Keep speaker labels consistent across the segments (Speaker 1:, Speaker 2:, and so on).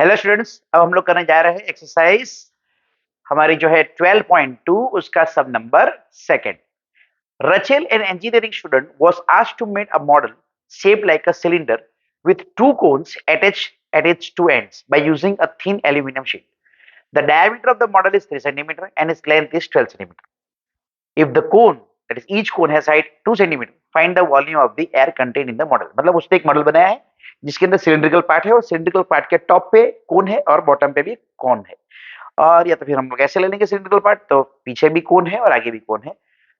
Speaker 1: Hello students, अब हम लोग करने जा रहे हैं एक्सरसाइज हमारी जो है 12.2 उसका सब number second. Rachel, an engineering student, was asked to make a model shaped like a cylinder with two cones attached at its two ends by using a thin aluminum sheet. The diameter of the model is 3 cm and its length is 12 cm. If the cone, that is each cone has height 2 cm, find the volume of the air contained in the model. मतलब उसने एक model बनाया है जिसके अंदर cylindrical part है और cylindrical part के टॉप पे कोन है और बॉटम पे भी कोन है. और या तो फिर हम लोग ऐसे ले लेंगे सिलिंड्रिकल पार्ट, तो पीछे भी कोन है और आगे भी कोन है.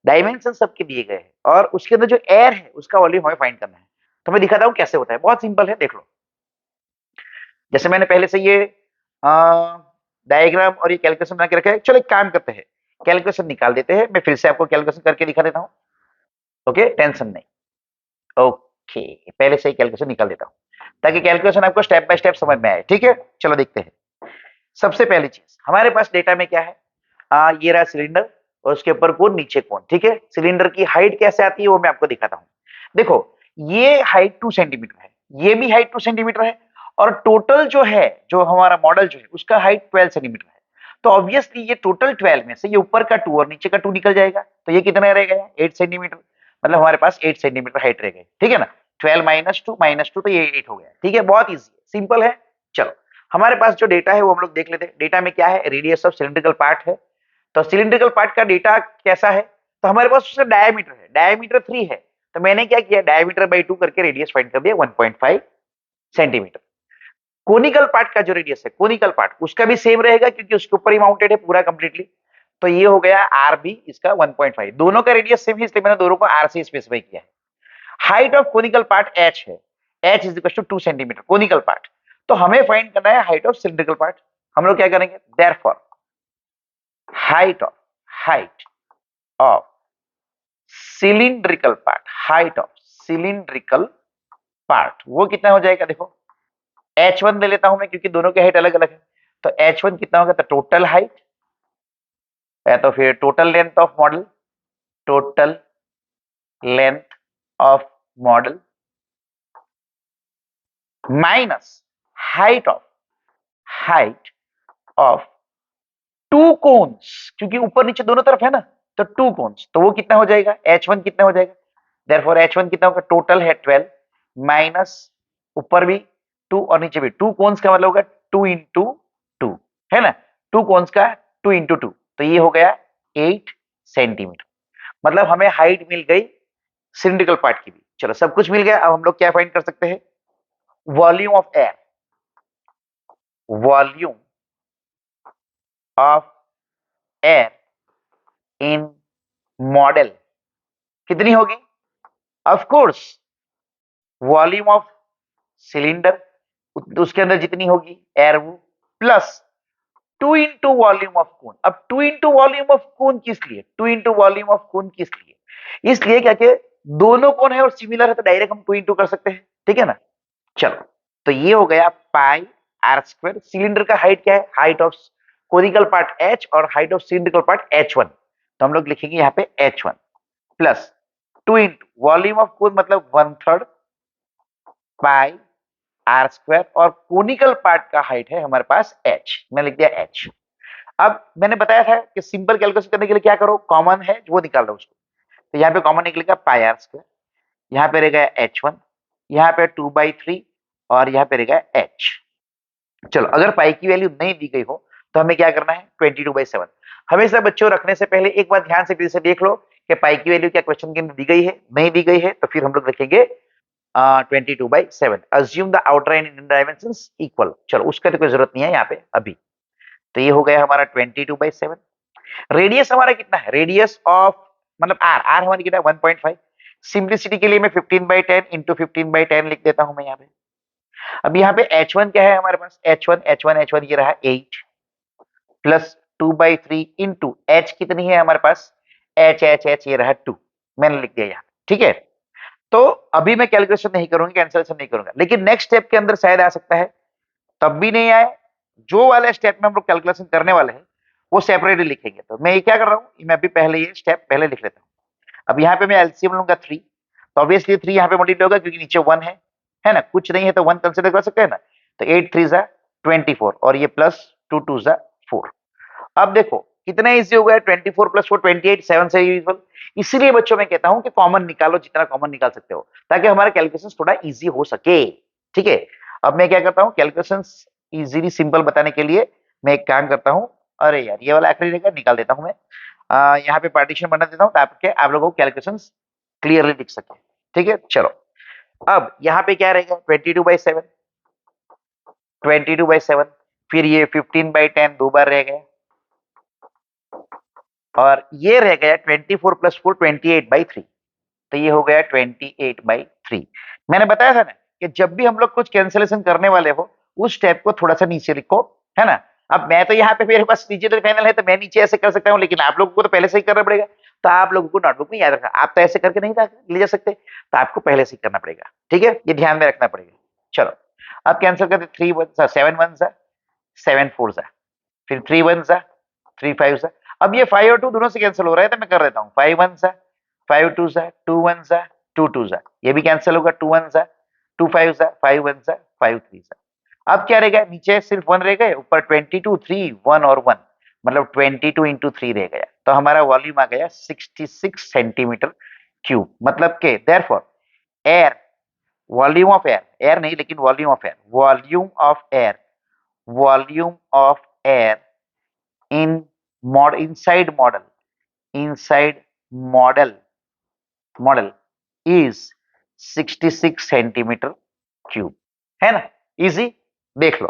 Speaker 1: डायमेंशन सबके दिए गए हैं और उसके अंदर जो एयर है उसका वॉल्यूम हमें फाइंड करना है. तो मैं दिखाता हूँ कैसे होता है. बहुत सिंपल है, देख लो. जैसे मैंने पहले से ये डायग्राम और ये कैलकुलेशन बना के रखा है. चलो एक काम करते हैं, कैलकुलेशन निकाल देते हैं. मैं फिर से आपको कैलकुलेशन करके दिखा देता हूँ. ओके, टेंशन नहीं. ओके, पहले से ही कैलकुलेशन निकाल देता हूँ ताकि कैलकुलेशन आपको स्टेप बाय स्टेप समझ में आए. ठीक है, चलो देखते हैं. सबसे पहली चीज हमारे पास डेटा में क्या है. ये रहा सिलेंडर और उसके ऊपर कोन, नीचे कोन. ठीक है, सिलेंडर की हाइट कैसे आती है वो मैं आपको दिखाता हूँ. देखो, ये हाइट 2 सेंटीमीटर है, ये भी हाइट 2 सेंटीमीटर है और टोटल जो है, जो हमारा मॉडल जो है उसका हाइट 12 सेंटीमीटर है. तो ऑब्वियसली ये टोटल 12 में से ये ऊपर का 2 और नीचे का 2 निकल जाएगा. तो ये कितना रह गया? 8 सेंटीमीटर. मतलब हमारे पास 8 सेंटीमीटर हाइट रह गई. ठीक है ना. 12 -2 तो ये 8 हो गया. ठीक है, बहुत इजी है, सिंपल है. चलो, हमारे पास जो डेटा है वो हम लोग देख लेते हैं. डेटा में क्या है? रेडियस ऑफ सिलिंड्रिकल पार्ट है. तो सिलिंड्रिकल पार्ट का डेटा कैसा है? तो हमारे पास उसका डायमीटर है, डायमीटर 3 है. तो मैंने क्या किया, डायमीटर बाई 2 करके रेडियस फाइंड कर दिया 1.5 सेंटीमीटर. कोनिकल पार्ट का जो रेडियस है, कोनिकल पार्ट उसका भी सेम रहेगा क्योंकि उसके ऊपर ही माउंटेड है पूरा कंप्लीटली. तो ये हो गया आर बी, इसका 1.5. दोनों का रेडियस सेम है इसलिए मैंने दोनों को आर से स्पेसिफाई किया है. Height of conical part H है, H is equal to 2 centimetre conical part. तो हमें फाइंड करना है हाइट ऑफ सिलिंड्रिकल पार्ट. हम लोग क्या करेंगे, therefore height of cylindrical part, height of cylindrical part वो कितना हो जाएगा? देखो, H1 ले लेता हूं मैं क्योंकि दोनों की हाइट अलग अलग है. तो H1 कितना होगा? तो टोटल हाइट या तो फिर total length of model, total length of model minus height of to cons, क्योंकि ऊपर नीचे दोनों तरफ है ना. तो टू कोन्स, तो वो कितना हो जाएगा? H1 कितना हो जाएगा? देयरफॉर H1 कितना होगा? टोटल है 12 माइनस ऊपर भी 2 और नीचे भी 2 कोन्स का मतलब होगा 2 इंटू 2 है ना. 2 कोन्स का 2 इंटू 2, तो ये हो गया 8 सेंटीमीटर. मतलब हमें हाइट मिल गई सिलिंड्रिकल पार्ट की भी. चलो, सब कुछ मिल गया. अब हम लोग क्या फाइंड कर सकते हैं? Volume of air, volume of air in model कितनी होगी? Of course volume of cylinder, उसके अंदर जितनी होगी एयर वो, प्लस 2 इंटू वॉल्यूम ऑफ कोन. अब 2 इंटू वॉल्यूम ऑफ कोन किस लिए? 2 इंटू वॉल्यूम ऑफ कोन किस लिए? इसलिए क्या कि दोनों कोन है और सिमिलर है तो डायरेक्ट हम 2 इंटू कर सकते हैं. ठीक है ना. चलो, तो ये हो गया पाई आर स्क्वायर. सिलेंडर का हाइट क्या है? Height of conical part H और height of cylindrical part H1. तो हम लोग लिखेंगे यहाँ पे H1 plus 2 into volume of cone मतलब 1/3 पाई आर स्क्वायर और कोनिकल पार्ट का हाइट है हमारे पास H. मैं लिख दिया H. अब मैंने बताया था कि सिंपल कैलकुलेशन करने के लिए क्या करो, कॉमन है वो निकाल लो उसको. तो यहाँ पे कॉमन निकलेगा पाई आर स्क्वायर, यहाँ पे रहेगा H1, यहाँ पे 2/3 और यहाँ पे रहेगा H. चलो, अगर पाई की वैल्यू नहीं दी गई हो तो हमें क्या करना है? 22/7. हमेशा बच्चों रखने से पहले एक बार ध्यान से फिर से देख लो कि पाई की वैल्यू क्या क्वेश्चन के अंदर दी गई है, नहीं दी गई है. तो फिर हम लोग रखेंगे 22/7. Assume the outline in dimensions equal. चलो, उसका तो कोई जरूरत नहीं है यहाँ पे अभी. तो ये हो गया हमारा 22/7. रेडियस हमारा कितना है? रेडियस ऑफ मतलब आर हमारी कितना है? 1.5. सिंप्लिसिटी के लिए मैं 15/10 इंटू 15/10 लिख देता हूं मैं यहाँ पे. अब यहाँ पे H1 क्या है हमारे पास? H1 ये रहा 8 प्लस 2/3 इंटू H कितनी है हमारे पास? H ये रहा 2. मैंने लिख दिया यहाँ. ठीक है. तो अभी मैं कैलकुलेशन नहीं करूंगा, कैंसिलेशन नहीं करूंगा, लेकिन नेक्स्ट स्टेप के अंदर शायद आ सकता है, तब भी नहीं आए. जो वाले स्टेप में हम लोग कैलकुलेशन करने वाले हैं वो सेपरेटली लिखेंगे. तो मैं ये क्या कर रहा हूँ, मैं अभी पहले ये स्टेप पहले लिख लेता हूँ. अब यहाँ पे मैं एलसीएम लूंगा 3. तो ऑब्वियसली 3 यहाँ पे मल्टीप्लाई होगा क्योंकि नीचे 1 है ना. कुछ नहीं है तो 1 कंसिडर कर सकते हैं ना. तो 8 3 जा 24 और ये प्लस 2 2 जा 4। अब देखो कितना इजी हो गया, 24 प्लस 4 28, 7 से यूजुअल। इसीलिए बच्चों मैं कहता हूं कि कॉमन निकालो, जितना कॉमन निकाल सकते हो, ताकि हमारा कैलकुलेशन थोड़ा इजी हो सके। ठीक है, अब मैं क्या करता हूं, कैलकुलेशन इजीली सिंपल बताने के लिए मैं एक काम करता हूं, अरे यार ये वाला आखिरी रहेगा, निकाल देता हूं मैं। यहाँ पे पार्टीशन बना देता हूं ताकि आप लोगों को कैलकुलेशन क्लियरली दिख सके। ठीक है, चलो अब यहाँ पे क्या रहेगा, 22/7, 22/7, फिर ये 15/10 दो बार रह गया, और ये रह गया 24 प्लस 4 28/3, तो ये हो गया 28/3। मैंने बताया था ना कि जब भी हम लोग कुछ कैंसिलेशन करने वाले हो उस स्टेप को थोड़ा सा नीचे लिखो, है ना। अब मैं तो यहाँ पे मेरे पास डिजिटल पैनल है तो मैं नीचे ऐसे कर सकता हूँ, लेकिन आप लोगों को तो पहले से ही करना पड़ेगा। तो आप लोगों को नोटबुक में याद रखना, आप तो ऐसे करके नहीं ले जा सकते, तो आपको पहले से ही करना पड़ेगा। ठीक है, ये ध्यान में रखना पड़ेगा। चलो अब कैंसिल करते, 3 1 7 1 7 4 फिर 3 1 3 5 अब ये 5 और 2 दोनों से कैंसिल हो रहा है, तो मैं कर देता हूँ 5 1 5 2 2 1 2 2 ये भी कैंसिल होगा, 2 1 2 5 5 1 5 3 अब क्या रहेगा, नीचे सिर्फ 1 रह गए, ऊपर 22 3 1 और 1, मतलब 22 इंटू 3 रह गया, तो हमारा वॉल्यूम आ गया 66 सेंटीमीटर क्यूब। मतलब के therefore air, volume of air, air नहीं लेकिन volume of air, volume of air, volume of air in inside model is 66 centimetre cube, है ना, इजी, देख लो।